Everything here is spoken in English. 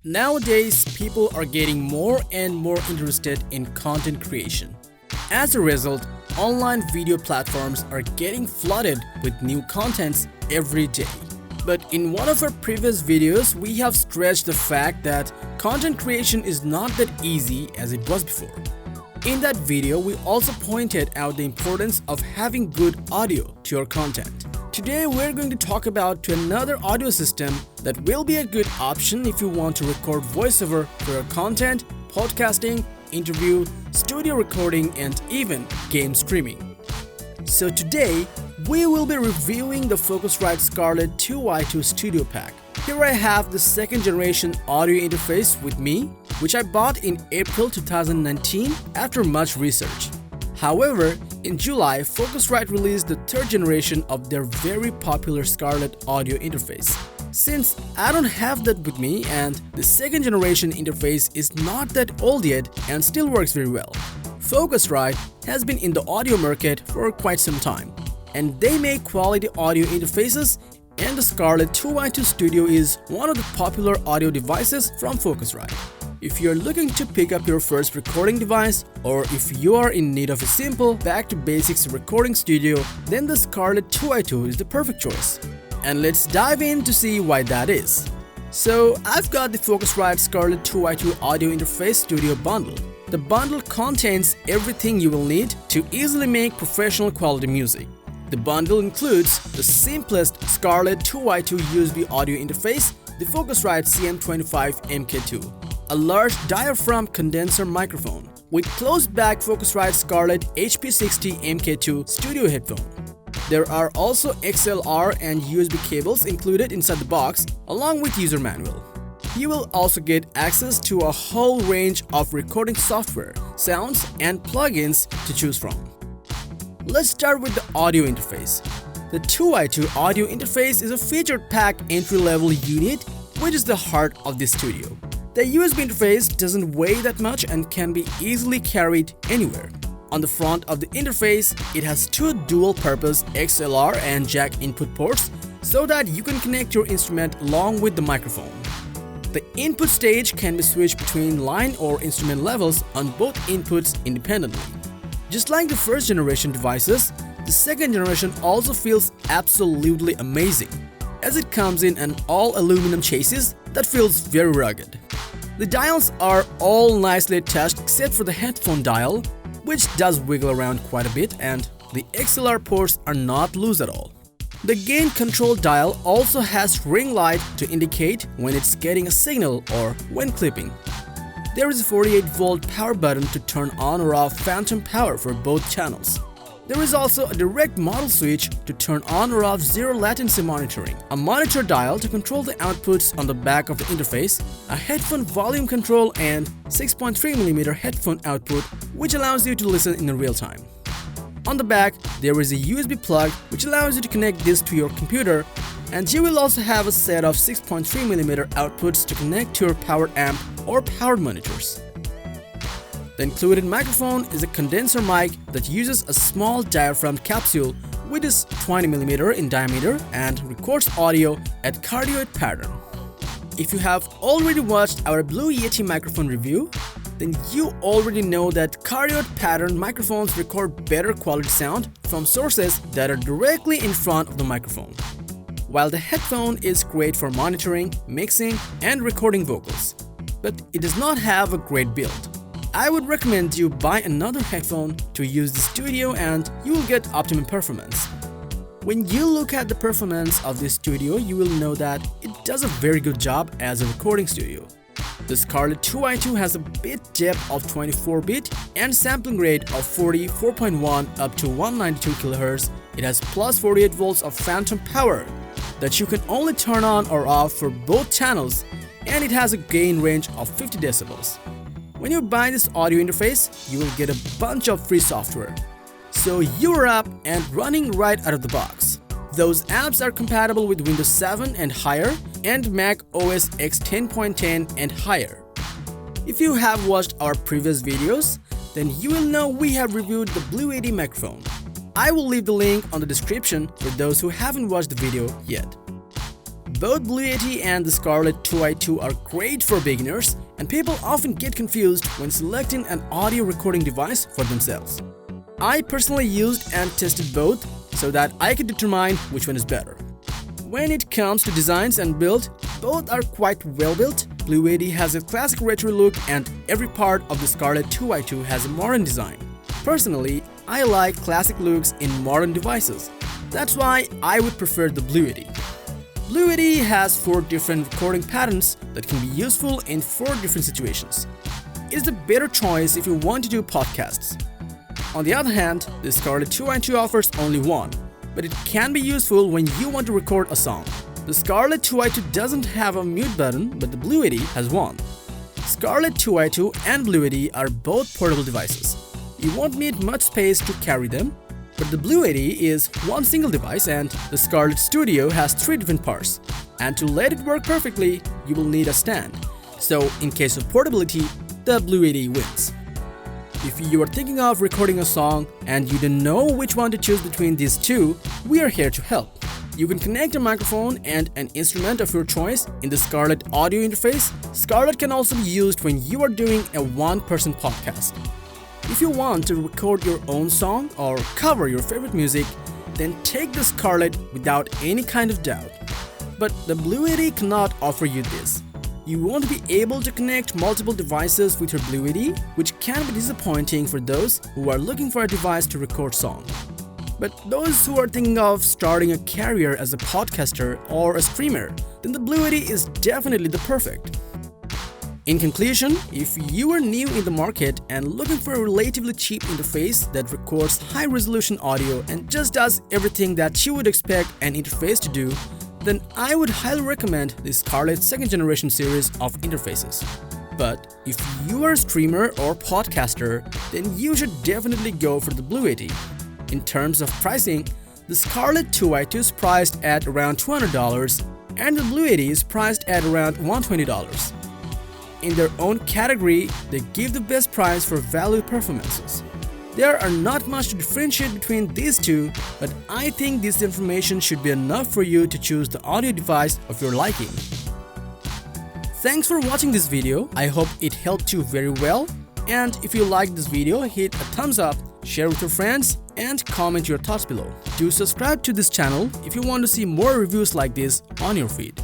Nowadays, people are getting more and more interested in content creation. As a result, online video platforms are getting flooded with new contents every day. But in one of our previous videos, we have stressed the fact that content creation is not that easy as it was before. In that video, we also pointed out the importance of having good audio to your content. Today, we're going to talk about another audio system that will be a good option if you want to record voiceover for your content, podcasting, interview, studio recording, and even game streaming. So today, we will be reviewing the Focusrite Scarlett 2i2 Studio Pack. Here I have the second generation audio interface with me, which I bought in April 2019 after much research. However, in July, Focusrite released the third generation of their very popular Scarlett audio interface. Since I don't have that with me and the second generation interface is not that old yet and still works very well, Focusrite has been in the audio market for quite some time, and they make quality audio interfaces, and the Scarlett 2i2 Studio is one of the popular audio devices from Focusrite. If you're looking to pick up your first recording device, or if you are in need of a simple, back-to-basics recording studio, then the Scarlett 2i2 is the perfect choice. And let's dive in to see why that is. So, I've got the Focusrite Scarlett 2i2 Audio Interface Studio Bundle. The bundle contains everything you will need to easily make professional quality music. The bundle includes the simplest Scarlett 2i2 USB audio interface, the Focusrite CM25 MK2. A large diaphragm condenser microphone with closed-back Focusrite Scarlett HP60 MK2 studio headphone. There are also XLR and USB cables included inside the box along with user manual. You will also get access to a whole range of recording software, sounds, and plugins to choose from. Let's start with the audio interface. The 2i2 audio interface is a featured pack entry-level unit which is the heart of this studio. The USB interface doesn't weigh that much and can be easily carried anywhere. On the front of the interface, it has two dual-purpose XLR and jack input ports so that you can connect your instrument along with the microphone. The input stage can be switched between line or instrument levels on both inputs independently. Just like the first generation devices, the second generation also feels absolutely amazing, as it comes in an all-aluminum chassis that feels very rugged. The dials are all nicely attached except for the headphone dial, which does wiggle around quite a bit, and the XLR ports are not loose at all. The gain control dial also has ring light to indicate when it's getting a signal or when clipping. There is a 48-volt power button to turn on or off phantom power for both channels. There is also a direct model switch to turn on or off zero latency monitoring, a monitor dial to control the outputs on the back of the interface, a headphone volume control, and 6.3mm headphone output which allows you to listen in real time. On the back, there is a USB plug which allows you to connect this to your computer, and you will also have a set of 6.3mm outputs to connect to your powered amp or powered monitors. The included microphone is a condenser mic that uses a small diaphragm capsule which is 20mm in diameter and records audio at cardioid pattern. If you have already watched our Blue Yeti microphone review, then you already know that cardioid pattern microphones record better quality sound from sources that are directly in front of the microphone. While the headphone is great for monitoring, mixing, and recording vocals, but it does not have a great build. I would recommend you buy another headphone to use the studio and you will get optimum performance. When you look at the performance of this studio, you will know that it does a very good job as a recording studio. The Scarlett 2i2 has a bit depth of 24-bit and sampling rate of 44.1 up to 192 kHz. It has plus 48 volts of phantom power that you can only turn on or off for both channels, and it has a gain range of 50 decibels. When you buy this audio interface, you will get a bunch of free software. So you're up and running right out of the box. Those apps are compatible with Windows 7 and higher and Mac OS X 10.10 and higher. If you have watched our previous videos, then you will know we have reviewed the Blue Yeti microphone. I will leave the link on the description for those who haven't watched the video yet. Both Blue Yeti and the Scarlett 2i2 are great for beginners, and people often get confused when selecting an audio recording device for themselves. I personally used and tested both so that I could determine which one is better. When it comes to designs and build, both are quite well built. Blue Yeti has a classic retro look and every part of the Scarlett 2i2 has a modern design. Personally, I like classic looks in modern devices. That's why I would prefer the Blue Yeti. Blue Yeti has 4 different recording patterns that can be useful in 4 different situations. It is a better choice if you want to do podcasts. On the other hand, the Scarlett 2i2 offers only one, but it can be useful when you want to record a song. The Scarlett 2i2 doesn't have a mute button, but the Blue Yeti has one. Scarlett 2i2 and Blue Yeti are both portable devices. You won't need much space to carry them, but the Blue Yeti is one single device and the Scarlett Studio has 3 different parts. And to let it work perfectly, you will need a stand. So in case of portability, the Blue Yeti wins. If you are thinking of recording a song and you don't know which one to choose between these two, we are here to help. You can connect a microphone and an instrument of your choice in the Scarlett audio interface. Scarlett can also be used when you are doing a one-person podcast. If you want to record your own song or cover your favorite music, then take the Scarlett without any kind of doubt. But the Blue Yeti cannot offer you this. You won't be able to connect multiple devices with your Blue Yeti, which can be disappointing for those who are looking for a device to record songs. But those who are thinking of starting a career as a podcaster or a streamer, then the Blue Yeti is definitely the perfect. In conclusion, if you are new in the market and looking for a relatively cheap interface that records high-resolution audio and just does everything that you would expect an interface to do, then I would highly recommend the Scarlett 2nd generation series of interfaces. But if you are a streamer or podcaster, then you should definitely go for the Blue Yeti. In terms of pricing, the Scarlett 2i2 is priced at around $200 and the Blue Yeti is priced at around $120. In their own category, they give the best price for value performances. There are not much to differentiate between these two, but I think this information should be enough for you to choose the audio device of your liking. Thanks for watching this video. I hope it helped you very well. And if you liked this video, hit a thumbs up, share with your friends, and comment your thoughts below. Do subscribe to this channel if you want to see more reviews like this on your feed.